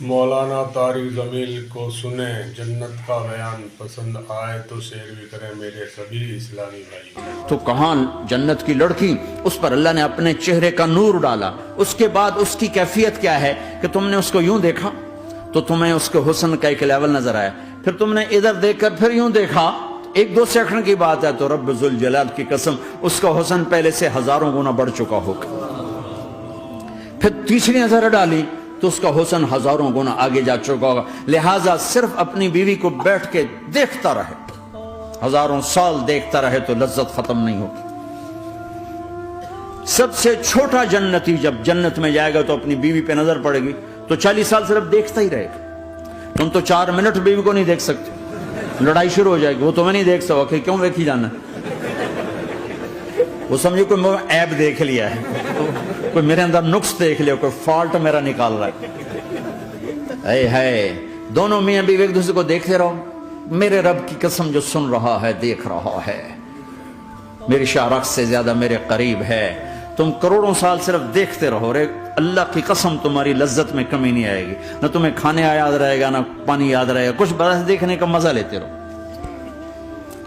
मौलाना तारिक जमील को सुने, जन्नत का बयान पसंद आए तो शेयर भी करें मेरे सभी इस्लामी भाई। तो कहाँ जन्नत की लड़की, उस पर अल्लाह ने अपने चेहरे का नूर डाला। उसके बाद उसकी कैफियत क्या है कि तुमने उसको यूं देखा तो तुम्हें उसके हुस्न का एक लेवल नजर आया, फिर तुमने इधर देखकर फिर यूं देखा, एक दो सेकंड की बात है, तो रब जुल जलाल की कसम उसका हुस्न पहले से हजारों गुना बढ़ चुका होगा। फिर तीसरी नजर डाली तो उसका हुस्न हजारों गुना आगे जा चुका होगा। लिहाजा सिर्फ अपनी बीवी को बैठ के देखता रहे, हजारों साल देखता रहे तो लज्जत खत्म नहीं होगी। सबसे छोटा जन्नती जब जन्नत में जाएगा तो अपनी बीवी पे नजर पड़ेगी तो 40 साल सिर्फ देखता ही रहेगा। तुम तो 4 मिनट बीवी को नहीं देख सकते, लड़ाई शुरू हो जाएगी। वो तुम्हें नहीं देख सका, क्यों देखी जाना, वो समझे कोई ऐब देख लिया है, कोई मेरे अंदर नुक्स देख लिया, कोई फॉल्ट मेरा निकाल रहा है। दोनों मियां बीवी एक दूसरे को देखते रहो। मेरे रब की कसम जो सुन रहा है, देख रहा है, मेरी शारक से ज्यादा मेरे करीब है। तुम करोड़ों साल सिर्फ देखते रहो रे, अल्लाह की कसम तुम्हारी लज्जत में कमी नहीं आएगी। न तुम्हें खाने याद रहेगा, न पानी याद रहेगा, कुछ बस देखने का मजा लेते रहो।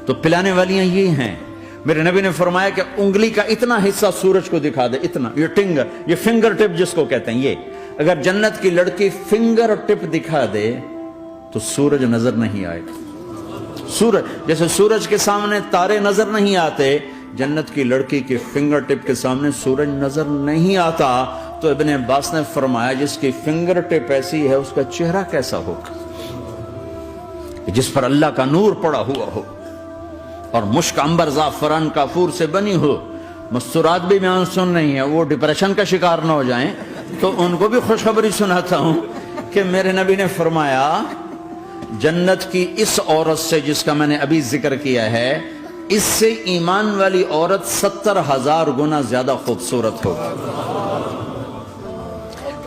तो पिलाने वालियां ये हैं। मेरे नबी ने फरमाया कि उंगली का इतना हिस्सा सूरज को दिखा दे, इतना, ये फिंगर टिप जिसको कहते हैं, ये अगर जन्नत की लड़की फिंगर टिप दिखा दे तो सूरज नजर नहीं आएगा। सूरज जैसे सूरज के सामने तारे नजर नहीं आते, जन्नत की लड़की के फिंगर टिप के सामने सूरज नजर नहीं आता। तो इब्ने अब्बास ने फरमाया जिसकी फिंगर टिप ऐसी है उसका चेहरा कैसा होगा, जिस पर अल्लाह का नूर पड़ा हुआ हो और मुश्क अंबर ज़ाफ़रान काफूर से बनी हो। मस्तूरात भी मैं सुन रही है, वो डिप्रेशन का शिकार ना हो जाएं, तो उनको भी खुशखबरी सुनाता हूं कि मेरे नबी ने फरमाया जन्नत की इस औरत से जिसका मैंने अभी जिक्र किया है, इससे ईमान वाली औरत 70,000 गुना ज्यादा खूबसूरत होगी।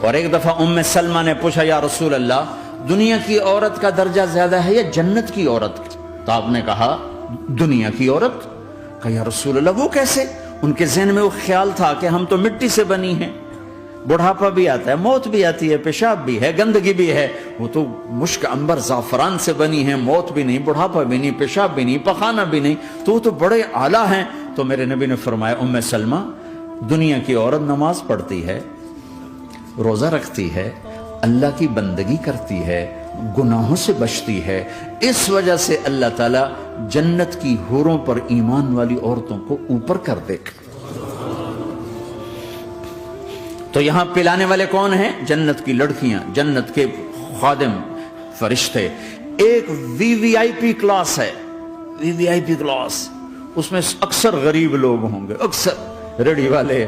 और एक दफा उम्मे सलमा ने पूछा, या रसूल अल्लाह, दुनिया की औरत का दर्जा ज्यादा है या जन्नत की औरत? तो आपने कहा दुनिया की औरत। कहा या रसूल अल्लाह वो कैसे? उनके ज़हन में वो ख्याल था कि हम तो मिट्टी से बनी हैं, बुढ़ापा भी आता है, मौत भी आती है, पेशाब भी है, गंदगी भी है। वो तो मुश्क अंबर ज़ाफ़रान से बनी है, मौत भी नहीं, बुढ़ापा भी नहीं, पेशाब भी नहीं, पखाना भी नहीं, तो वो तो बड़े आला हैं। तो मेरे नबी ने फरमाया, उम्मे सलमा, दुनिया की औरत नमाज पढ़ती है, रोजा रखती है, अल्लाह की बंदगी करती है, गुनाहों से बचती है, इस वजह से अल्लाह ताला जन्नत की हूरों पर ईमान वाली औरतों को ऊपर कर देगा। तो यहां पिलाने वाले कौन हैं? जन्नत की लड़कियां, जन्नत के खादिम फरिश्ते। एक वीवीआईपी क्लास है, वीवीआईपी क्लास, उसमें अक्सर गरीब लोग होंगे, अक्सर रेडी वाले,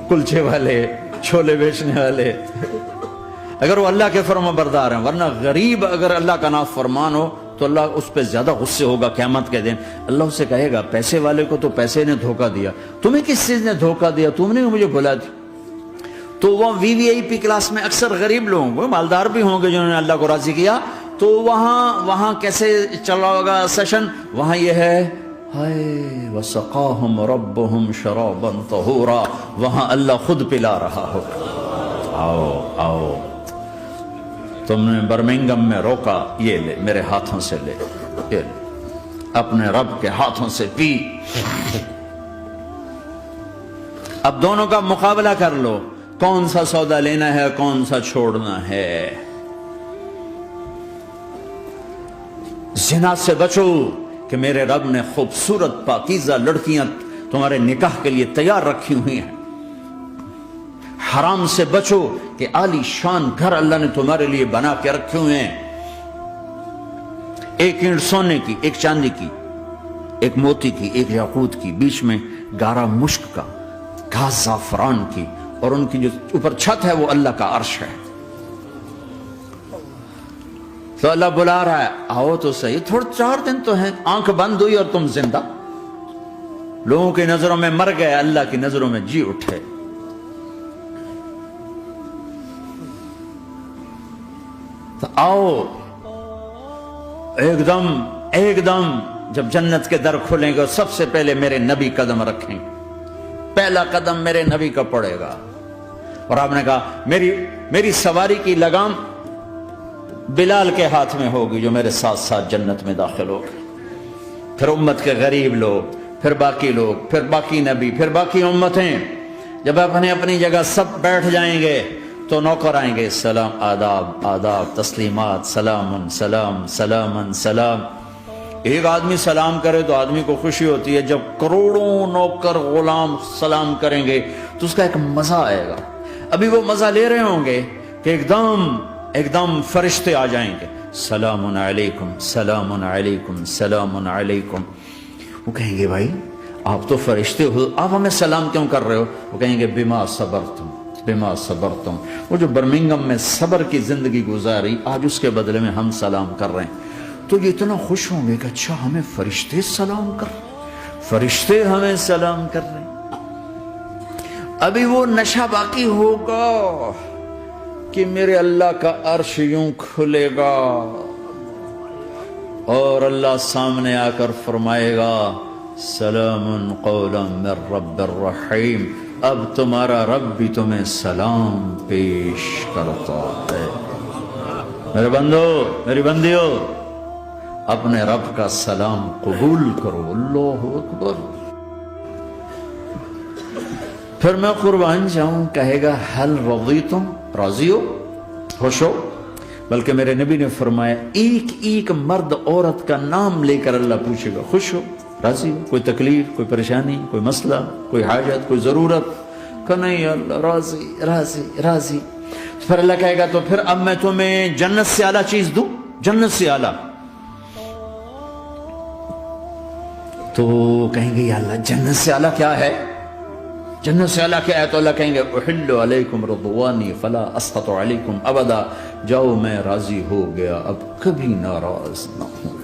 कुलचे वाले, छोले बेचने वाले, अगर वो अल्लाह के फर्मा बरदार हैं। वरना गरीब अगर अल्लाह का नाफरमान हो तो अल्लाह उस पर ज्यादा गुस्से होगा क़यामत के दिन। अल्लाह उससे कहेगा, पैसे वाले को तो पैसे ने धोखा दिया, तुम्हें किस चीज ने धोखा दिया, तुमने मुझे बुला दी। तो वह वीवीआईपी क्लास में अक्सर गरीब लोग होंगे, मालदार भी होंगे जिन्होंने अल्लाह को राजी किया। तो वहां कैसे चल रहा होगा सेशन? वहां यह है, हाय वसक़ाहुम रब्बुहुम शराबन तहूरा, वहां अल्लाह खुद पिला रहा होगा। आओ आओ, तुमने बर्मिंघम में रोका, ये ले, मेरे हाथों से ले, ये ले, अपने रब के हाथों से पी। अब दोनों का मुकाबला कर लो, कौन सा सौदा लेना है, कौन सा छोड़ना है। जिना से बचो कि मेरे रब ने खूबसूरत पाकीज़ा लड़कियां तुम्हारे निकाह के लिए तैयार रखी हुई हैं। हराम से बचो कि आली शान घर अल्लाह ने तुम्हारे लिए बना के रखे हुए हैं। एक ईंट सोने की, एक चांदी की, एक मोती की, एक याकूत की, बीच में गारा मुश्क का, घास ज़ाफ़रान की, और उनकी जो ऊपर छत है वो अल्लाह का अर्श है। तो अल्लाह बुला रहा है, आओ तो सही, थोड़े 4 दिन तो हैं, आंख बंद हुई और तुम जिंदा। लोगों की नजरों में मर गए, अल्लाह की नजरों में जी उठे। तो आओ, एकदम जब जन्नत के दर खुलेंगे सबसे पहले मेरे नबी कदम रखेंगे, पहला कदम मेरे नबी का पड़ेगा। और आपने कहा मेरी सवारी की लगाम بلال کے ہاتھ میں ہوگی جو میرے ساتھ ساتھ جنت میں داخل ہوگا، پھر امت کے غریب لوگ، پھر باقی لوگ، پھر باقی نبی، پھر باقی امتیں. جب اپنی اپنی جگہ سب بیٹھ جائیں گے تو نوکر آئیں گے، سلام، آداب، آداب، تسلیمات، سلام، سلام، سلام، سلام. ایک آدمی سلام کرے تو آدمی کو خوشی ہوتی ہے، جب کروڑوں نوکر غلام سلام کریں گے تو اس کا ایک مزہ آئے گا. ابھی وہ مزہ لے رہے ہوں گے کہ ایک دم فرشتے آ جائیں گے، سلام علیکم، سلام علیکم، سلام علیکم. وہ کہیں گے بھائی آپ تو فرشتے ہو، آپ ہمیں سلام کیوں کر رہے ہو؟ وہ کہیں گے بما صبرتم، بما صبرتم. وہ جو برمنگم میں صبر کی زندگی گزاری، آج اس کے بدلے میں ہم سلام کر رہے ہیں. تو یہ اتنا خوش ہوں گے کہ اچھا ہمیں فرشتے سلام کر رہے ہیں، فرشتے ہمیں سلام کر رہے ہیں. ابھی وہ نشہ باقی ہوگا کہ میرے اللہ کا عرش یوں کھلے گا اور اللہ سامنے آ کر فرمائے گا سلام قولا من رب الرحیم. اب تمہارا رب بھی تمہیں سلام پیش کرتا ہے. میرے بندو، میری بندیو، اپنے رب کا سلام قبول کرو. اللہ اکبر. پھر میں قربان جاؤں، کہے گا حل رضیتم، راضی ہو، خوش ہو. بلکہ میرے نبی نے فرمایا ایک ایک مرد عورت کا نام لے کر اللہ پوچھے گا، خوش ہو، راضی ہو، کوئی تکلیف، کوئی پریشانی، کوئی مسئلہ، کوئی حاجت، کوئی ضرورت؟ کہ نہیں اللہ، راضی راضی راضی. پھر اللہ کہے گا تو پھر اب میں تمہیں جنت سے اعلیٰ چیز دوں، جنت سے اعلیٰ. تو کہیں گے یا اللہ جنت سے اعلیٰ کیا ہے؟ جنت سے اعلیٰ کیا ہے؟ تو اللہ کہیں گے احل علیکم رضوانی فلا اسخط علیکم ابدا. جاؤ میں راضی ہو گیا، اب کبھی ناراض نہ ہوں.